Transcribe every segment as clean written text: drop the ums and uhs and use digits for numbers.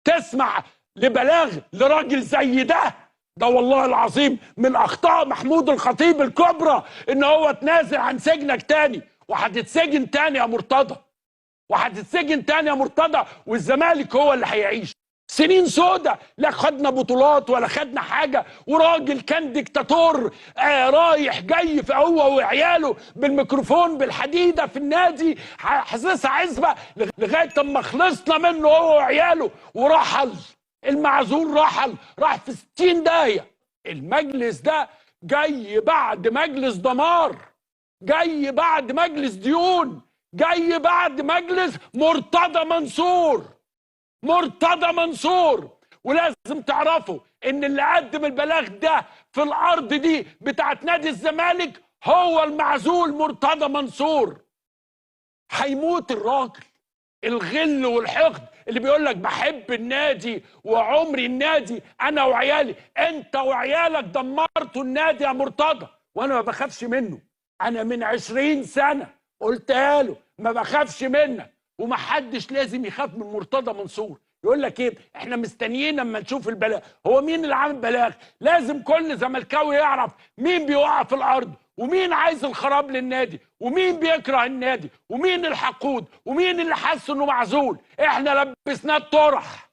تسمع لبلاغ لراجل زي ده والله العظيم من اخطاء محمود الخطيب الكبرى ان هو تنازل عن سجنك تاني، وهتتسجن تاني يا مرتضى، وهتتسجن تاني يا مرتضى، والزمالك هو اللي هيعيش سنين سودة. لا خدنا بطولات ولا خدنا حاجة، وراجل كان ديكتاتور رايح جاي في هو وعياله بالميكروفون بالحديدة في النادي حاسسها عزبة لغاية اما خلصنا منه هو وعياله ورحل. المعزول راح في 60 داهية. المجلس ده جاي بعد مجلس دمار، جاي بعد مجلس ديون، جاي بعد مجلس مرتضى منصور. ولازم تعرفوا ان اللي قدم البلاغ ده في الارض دي بتاعت نادي الزمالك هو المعزول مرتضى منصور. هيموت الراجل. الغل والحقد اللي بيقول لك بحب النادي وعمري النادي انا وعيالي، انت وعيالك دمرتوا النادي يا مرتضى، وانا ما بخافش منه. انا من 20 سنه قلتها له ما بخافش منك، ومحدش لازم يخاف من مرتضى منصور. يقول لك ايه احنا مستنيين اما نشوف البلاغ. هو مين اللي عامل بلاغ؟ لازم كل زملكاوي يعرف مين بيوقع في الارض، ومين عايز الخراب للنادي، ومين بيكره النادي، ومين الحقود، ومين اللي حس انه معزول. احنا لبسناه الطرح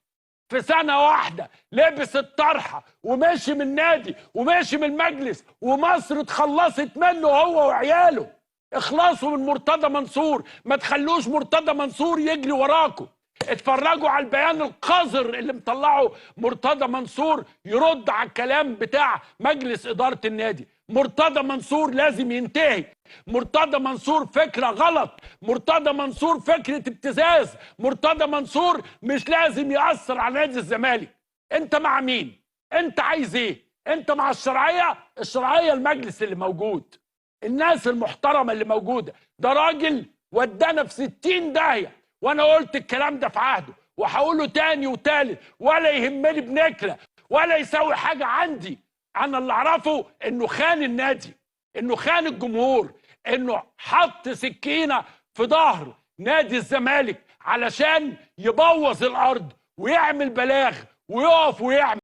في سنه واحده، لبس الطرحه وماشي من النادي وماشي من المجلس، ومصر اتخلصت منه هو وعياله. اخلصوا من مرتضى منصور، ما تخلوش مرتضى منصور يجري وراكم. اتفرجوا على البيان القذر اللي مطلعه مرتضى منصور يرد على الكلام بتاع مجلس إدارة النادي. مرتضى منصور لازم ينتهي. مرتضى منصور فكرة غلط، مرتضى منصور فكرة ابتزاز، مرتضى منصور مش لازم يأثر على نادي الزمالك. انت مع مين؟ انت عايز ايه؟ انت مع الشرعية المجلس اللي موجود، الناس المحترمة اللي موجودة. ده راجل ودانا في 60 داهية، وانا قلت الكلام ده في عهده وهقوله تاني وتالت، ولا يهمني بنكله ولا يساوي حاجه عندي. انا اللي اعرفه انه خان النادي، انه خان الجمهور، انه حط سكينه في ظهر نادي الزمالك علشان يبوظ الارض ويعمل بلاغ ويقف ويعمل